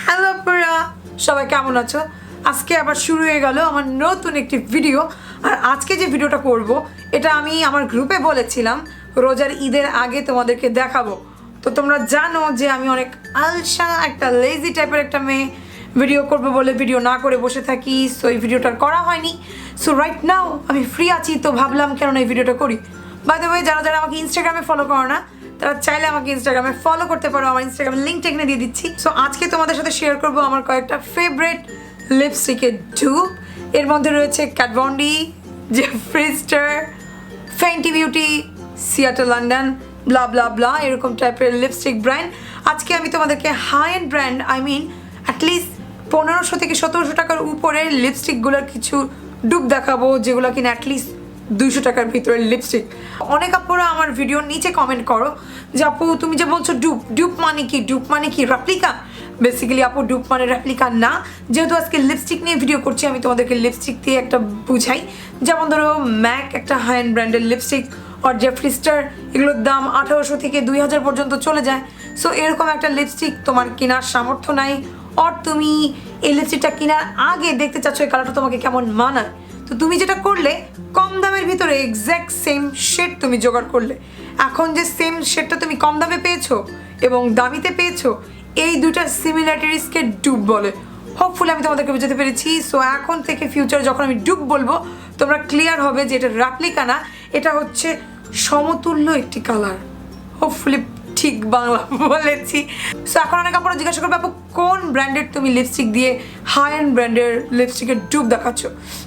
Hello আপুরা, সবাই কেমন আছো? আজকে আবার শুরু হয়ে গেল আমার নতুন একটি ভিডিও। আর আজকে যে ভিডিওটা করব এটা আমি আমার গ্রুপে বলেছিলাম রোজার ঈদের আগে তোমাদেরকে দেখাবো। তো তোমরা জানো যে আমি অনেক আলসা একটা লেজি টাইপের একটা মেয়ে, ভিডিও করবো বলে ভিডিও না করে বসে থাকি। সো এই ভিডিওটা করা হয়নি। সো রাইট নাও আমি ফ্রি আছি, তো ভাবলাম কেন এই ভিডিওটা করি। বাই দ্য ওয়ে, যারা যারা আমাকে ইনস্টাগ্রামে ফলো করো না তারা চাইলে আমাকে ইনস্টাগ্রামে ফলো করতে পারো, আমার ইনস্টাগ্রামের লিঙ্কটা এখানে দিয়ে দিচ্ছি। সো আজকে তোমাদের সাথে শেয়ার করবো আমার কয়েকটা ফেভারিট লিপস্টিকের ডুপ। এর মধ্যে রয়েছে Kat Von D, Jeffree Star, Fenty Beauty, Seattle London, blah blah blah, এরকম টাইপের লিপস্টিক ব্র্যান্ড। আজকে আমি তোমাদেরকে high end brand, I mean at least 1500 থেকে 1700 টাকার উপরে লিপস্টিকগুলোর কিছু ডুপ দেখাবো, যেগুলো কিনা অ্যাটলিস্ট 200 টাকার ভিতরে লিপস্টিক। অনেক আপুরা আমার ভিডিওর নিচে কমেন্ট করো যে আপু তুমি যে বলছো ডুপ, ডুপ মানে কি? ডুপ মানে কি রেপ্লিকা? বেসিক্যালি আপু ডুপ মানে রেপ্লিকা না। যেহেতু আজকে লিপস্টিক নিয়ে ভিডিও করছি, আমি তোমাদেরকে লিপস্টিক দিয়ে একটা বুঝাই। যেমন ধরো ম্যাক একটা হাই এন্ড ব্র্যান্ডের লিপস্টিক, আর জেফ্রি স্টার, এগুলোর দাম 1800 থেকে 2000 পর্যন্ত চলে যায়। সো এরকম একটা লিপস্টিক তোমার কেনার সামর্থ্য নাই, আর তুমি এই লিপস্টিকটা কেনার আগে দেখতে চাচ্ছ এই কালারটা তোমাকে কেমন মানায়। তো তুমি যেটা করলে, কম দামের ভিতরে এক্স্যাক্ট সেম শেড তুমি জোগাড় করলে। এখন যে সেম শেডটা তুমি কম দামে পেয়েছো এবং দামিতে পেয়েছো, এই দুইটা সিমিলারিটিসকে ডুপ বলে। হোপফুলি আমি তোমাদেরকে বুঝাতে পেরেছি। সো এখন থেকে ফিউচারে যখন আমি ডুপ বলবো, তোমরা ক্লিয়ার হবে যে এটা রেপ্লিকা না, এটা হচ্ছে সমতুল্য একটি কালার। হোপফুলি ঠিক বাংলা বলেছি। সো এখন অনেক আপনারা জিজ্ঞাসা করবে আপু কোন ব্র্যান্ডের তুমি লিপস্টিক দিয়ে হাই এন্ড ব্র্যান্ডের লিপস্টিকের ডুপ দেখাচ্ছ?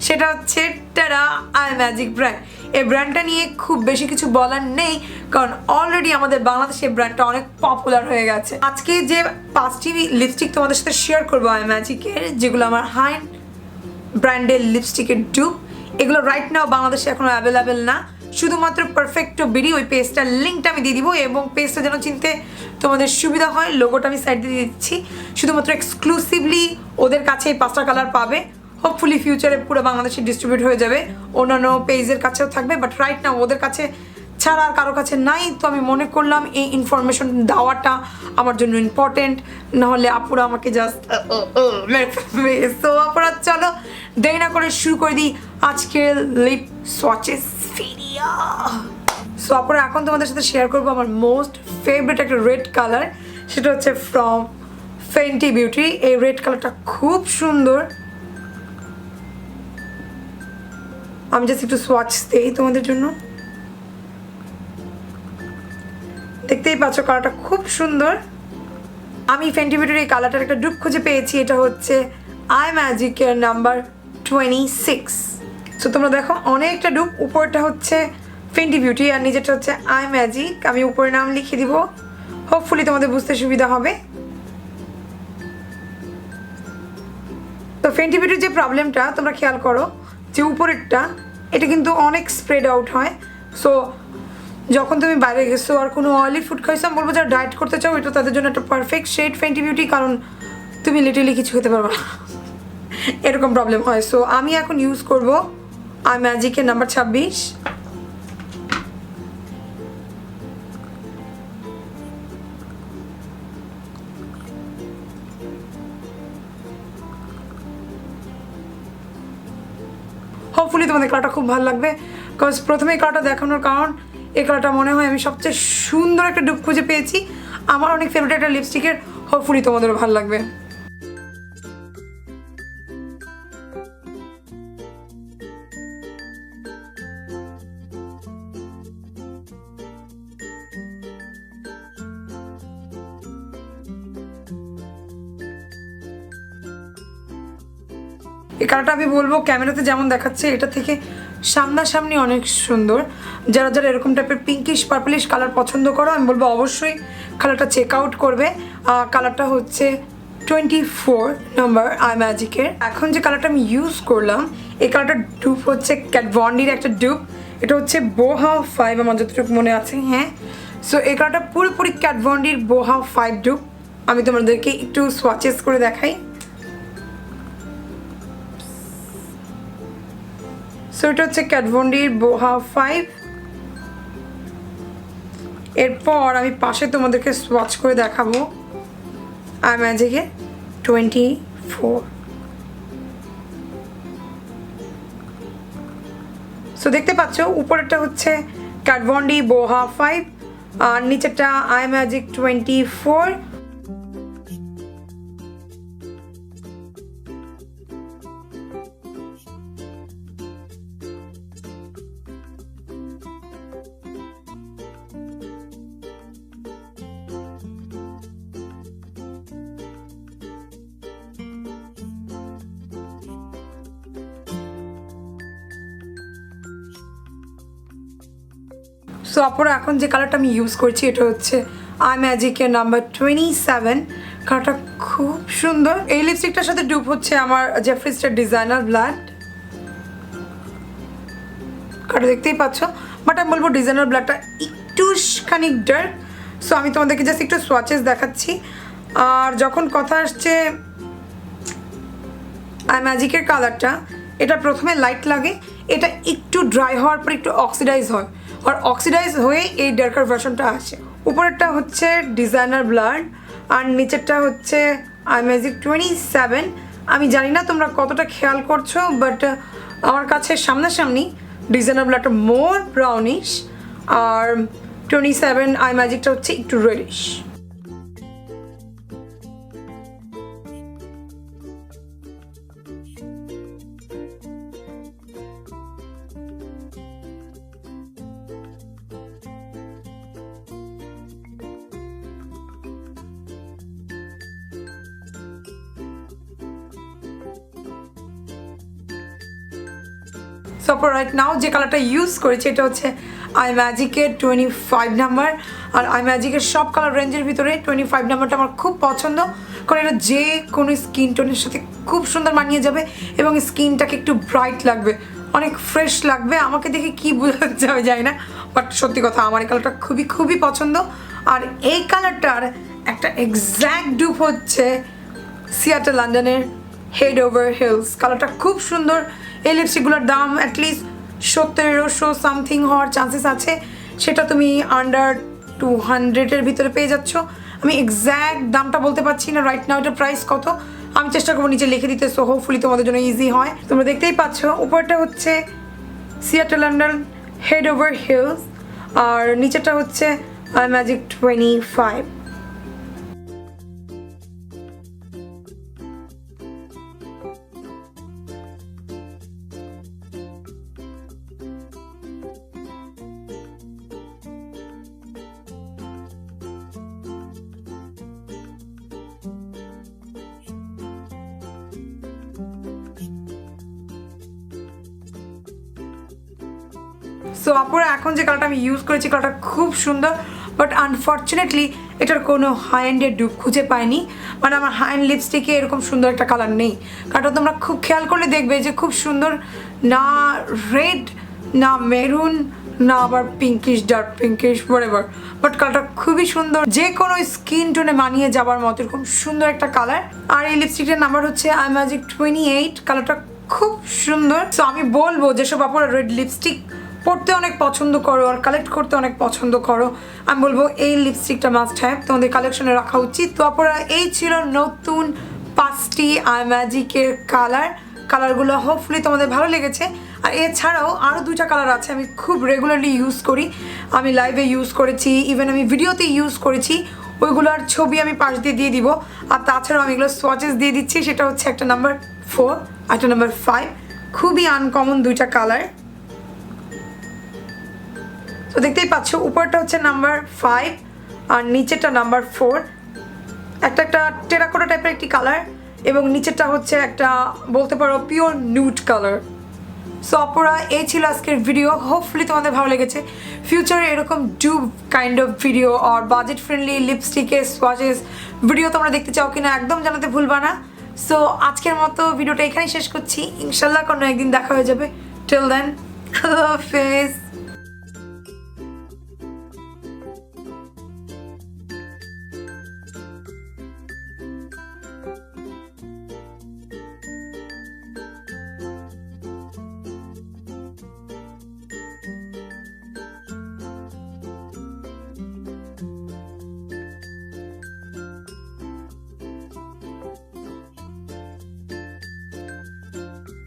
সেটা হচ্ছে টেরা আই ম্যাজিক ব্র্যান্ড। এই ব্র্যান্ডটা নিয়ে খুব বেশি কিছু বলার নেই, কারণ অলরেডি আমাদের বাংলাদেশে ব্র্যান্ডটা অনেক পপুলার হয়ে গেছে। আজকে যে 5টি লিপস্টিক তোমাদের সাথে শেয়ার করবো আই ম্যাজিকের, যেগুলো আমার হাই এন্ড ব্র্যান্ডের লিপস্টিকের ডুপ, এগুলো রাইট নাও বাংলাদেশে এখনো অ্যাভেলেবেল না। শুধুমাত্র পারফেক্টো বিডি, ওই পেজটার লিঙ্কটা আমি দিয়ে দিব, এবং পেজটা যেন চিনতে তোমাদের সুবিধা হয়, লোগোটা আমি সাইড দিয়ে দিচ্ছি। শুধুমাত্র এক্সক্লুসিভলি ওদের কাছে এই 5টা কালার পাবে। হোপফুলি ফিউচারে পুরো বাংলাদেশে ডিস্ট্রিবিউট হয়ে যাবে, অন্যান্য পেজের কাছেও থাকবে, বাট রাইট নাও ওদের কাছে ছাড়া আর কারো কাছে নাই। তো আমি মনে করলাম এই ইনফরমেশন দেওয়াটা আমার জন্য ইম্পর্টেন্ট, নাহলে আপুরা আমাকে জাস্ট তো আপুরা চলো দেরি না করে শুরু করে দিই আজকের লিপ সোয়াচেস ভিডিও। সো আপুরা এখন তোমাদের সাথে শেয়ার করবো আমার মোস্ট ফেভারিট একটা রেড কালার, সেটা হচ্ছে ফ্রম ফেন্টি বিউটি। এই রেড কালারটা খুব সুন্দর। আমি জাস্ট একটু সোয়াচ দিই তোমাদের জন্য। দেখতেই পাচ্ছ কালারটা খুব সুন্দর। আমি ফেন্টি বিউটির এই কালারটার একটা ডুপ খুঁজে পেয়েছি, এটা হচ্ছে আই ম্যাজিকের নাম্বার 26। সো তোমরা দেখো অনেকটা ডুপ, উপরটা হচ্ছে ফেন্টি বিউটি আর নিচেরটা হচ্ছে আই ম্যাজিক। আমি উপরে নাম লিখে দিব, হোপফুলি তোমাদের বুঝতে সুবিধা হবে। তো ফেন্টি বিউটির যে প্রবলেমটা তোমরা খেয়াল করো, যে উপরেরটা এটা কিন্তু অনেক স্প্রেড আউট হয়। সো যখন তুমি বাইরে গেছো আর কোনো অয়েলি ফুড খাইছো, আমি বলবো যারা ডায়েট করতে চাও এটা তাদের জন্য একটা পারফেক্ট শেড ফেন্টি বিউটি, কারণ তুমি লিটারলি কিছু খেতে পারবে না, এরকম প্রবলেম হয়। সো আমি এখন ইউজ করব আই ম্যাজিকের নাম্বার 26। হোপফুলি তোমাদের কালারটা খুব ভালো লাগবে, বিকজ প্রথমে এই কালারটা দেখানোর কারণ এই কালারটা মনে হয় আমি সবচেয়ে সুন্দর একটা ডুপ খুঁজে পেয়েছি, আমার অনেক ফেভারিট একটা লিপস্টিকের। হোপফুলি তোমাদেরও ভালো লাগবে। এই কালারটা আমি বলবো ক্যামেরাতে যেমন দেখাচ্ছে এটা থেকে সামনাসামনি অনেক সুন্দর। যারা যারা এরকম টাইপের পিঙ্কিশ পার্পলিশ কালার পছন্দ করো, আমি বলবো অবশ্যই কালারটা চেক আউট করবে। কালারটা হচ্ছে 24 নাম্বার আই ম্যাজিকের। এখন যে কালারটা আমি ইউজ করলাম, এই কালারটার ডুপ হচ্ছে ক্যাট ভন ডির একটা ডুপ, এটা হচ্ছে বোহা 5 আমার যতটুকু মনে আছে। হ্যাঁ, সো এই কালারটা পুরোপুরি ক্যাট ভন ডির বোহা 5 ডুপ। আমি তোমাদেরকে একটু সোয়াচেস করে দেখাই। সো এটা হচ্ছে ক্যাট ভন ডির বোহা 5। এরপর আমি পাশে তোমাদেরকে সোয়াচ করে দেখাবো আই ম্যাজিকে। 24। সো দেখতে পাচ্ছ উপরেরটা হচ্ছে Kat Von D Boha 5 আর নিচেরটা iMagic 24। সো অপর এখন যে কালারটা আমি ইউজ করছি এটা হচ্ছে iMagicের নাম্বার 27। কালারটা খুব সুন্দর। এই লিপস্টিকটার সাথে ডুপ হচ্ছে আমার জেফ্রিস্টার ডিজাইনার ব্লাড। কালারটা দেখতেই পাচ্ছ, বাট আমি বলবো ডিজাইনার ব্লাডটা একটু খানিক ডার্ক। সো আমি তোমাদেরকে জাস্ট একটু সোয়াচেস দেখাচ্ছি। আর যখন কথা আসছে iMagicের কালারটা, এটা প্রথমে লাইট লাগে, এটা একটু ড্রাই হওয়ার পর একটু অক্সিডাইজ হয়, আর অক্সিডাইজ হয়ে এই ডার্কার ভার্সনটা আসে। উপরেরটা হচ্ছে ডিজাইনার ব্লাড আর নিচেরটা হচ্ছে iMagic 27। আমি জানি না তোমরা কতটা খেয়াল করছো, বাট আমার কাছে সামনাসামনি ডিজাইনার ব্লাডটা মোর ব্রাউনিশ আর 27 iMagicটা হচ্ছে একটু রেডিশ। সো রাইট নাও যে কালারটা ইউজ করেছি এটা হচ্ছে iMagicের 25 নাম্বার। আর iMagicের সব কালার রেঞ্জের ভিতরে 25 নাম্বারটা আমার খুব পছন্দ, কারণ এটা যে কোনো স্কিন টোনের সাথে খুব সুন্দর মানিয়ে যাবে এবং স্কিনটাকে একটু ব্রাইট লাগবে, অনেক ফ্রেশ লাগবে। আমাকে দেখে কি বোঝাতে যাবে জানি না, বাট সত্যি কথা আমার এই কালারটা খুবই খুবই পছন্দ। আর এই কালারটার একটা এক্স্যাক্ট ডুপ হচ্ছে সিয়াটেল লন্ডনের হেড ওভার হিলস। কালারটা খুব সুন্দর। এই লিপস্টিকগুলোর দাম অ্যাটলিস্ট 1700 সামথিং হওয়ার চান্সেস আছে, সেটা তুমি আন্ডার 200-এর ভিতরে পেয়ে যাচ্ছ। আমি এক্স্যাক্ট দামটা বলতে পারছি না রাইট নাও এটার প্রাইস কত, আমি চেষ্টা করবো নিচে লিখে দিতে, সো হোপফুলি তোমাদের জন্য ইজি হয়। তোমরা দেখতেই পাচ্ছ উপরটা হচ্ছে Seattle London head over heels আর নিচেটা হচ্ছে iMagic 25। সো আপুরা এখন যে কালারটা আমি ইউজ করেছি কালারটা খুব সুন্দর, বাট আনফর্চুনেটলি এটার কোনো হাই এন্ডের ডুপ খুঁজে পাইনি। মানে আমার হাই এন্ড লিপস্টিকে এরকম সুন্দর একটা কালার নেই। কালারটা তোমরা খুব খেয়াল করলে দেখবে যে খুব সুন্দর, না রেড না মেরুন না আবার pinkish dark pinkish whatever, but কালারটা খুবই সুন্দর, যে কোনো স্কিন টোনে মানিয়ে যাবার মতো খুব সুন্দর একটা কালার। আর এই লিপস্টিকটার নাম্বার হচ্ছে iMagic 28। কালারটা খুব সুন্দর। সো আমি বলবো যেসব আপুরা রেড লিপস্টিক পড়তে অনেক পছন্দ করো আর কালেক্ট করতে অনেক পছন্দ করো, আমি বলবো এই লিপস্টিকটা মাস্ট হ্যাভ, তোমাদের কালেকশনে রাখা উচিত। তো আপনারা এই ছিল নতুন 5টি iMagicের কালারগুলো হোপফুলি তোমাদের ভালো লেগেছে। আর এছাড়াও আরও 2টা কালার আছে আমি খুব রেগুলারলি ইউজ করি, আমি লাইভে ইউজ করেছি, ইভেন আমি ভিডিওতে ইউজ করেছি, ওইগুলোর ছবি আমি পাশ দিয়ে দিব। আর তাছাড়াও আমি এগুলো সোয়াচেস দিয়ে দিচ্ছি, সেটা হচ্ছে একটা নাম্বার 4 আর একটা নাম্বার 5, খুবই আনকমন 2টা কালার। তো দেখতেই পাচ্ছ উপরটা হচ্ছে নাম্বার 5 আর নিচেরটা নাম্বার 4, একটা টেরাকোটা টাইপের একটি কালার এবং নিচেরটা হচ্ছে একটা বলতে পারো pure nude colour. So Apara এই ছিল আজকের ভিডিও, হোপফুলি তোমাদের ভালো লেগেছে। ফিউচারে এরকম ডুপ কাইন্ড অফ ভিডিও আর বাজেট ফ্রেন্ডলি লিপস্টিকের সোয়াচেস ভিডিও তোমরা দেখতে চাও কিনা একদম জানাতে ভুলবা না। সো আজকের মতো ভিডিওটা এখানেই শেষ করছি, ইনশাল্লাহ কোনো একদিন দেখা হয়ে যাবে। টিল দেন, আল্লাহ হাফেজ।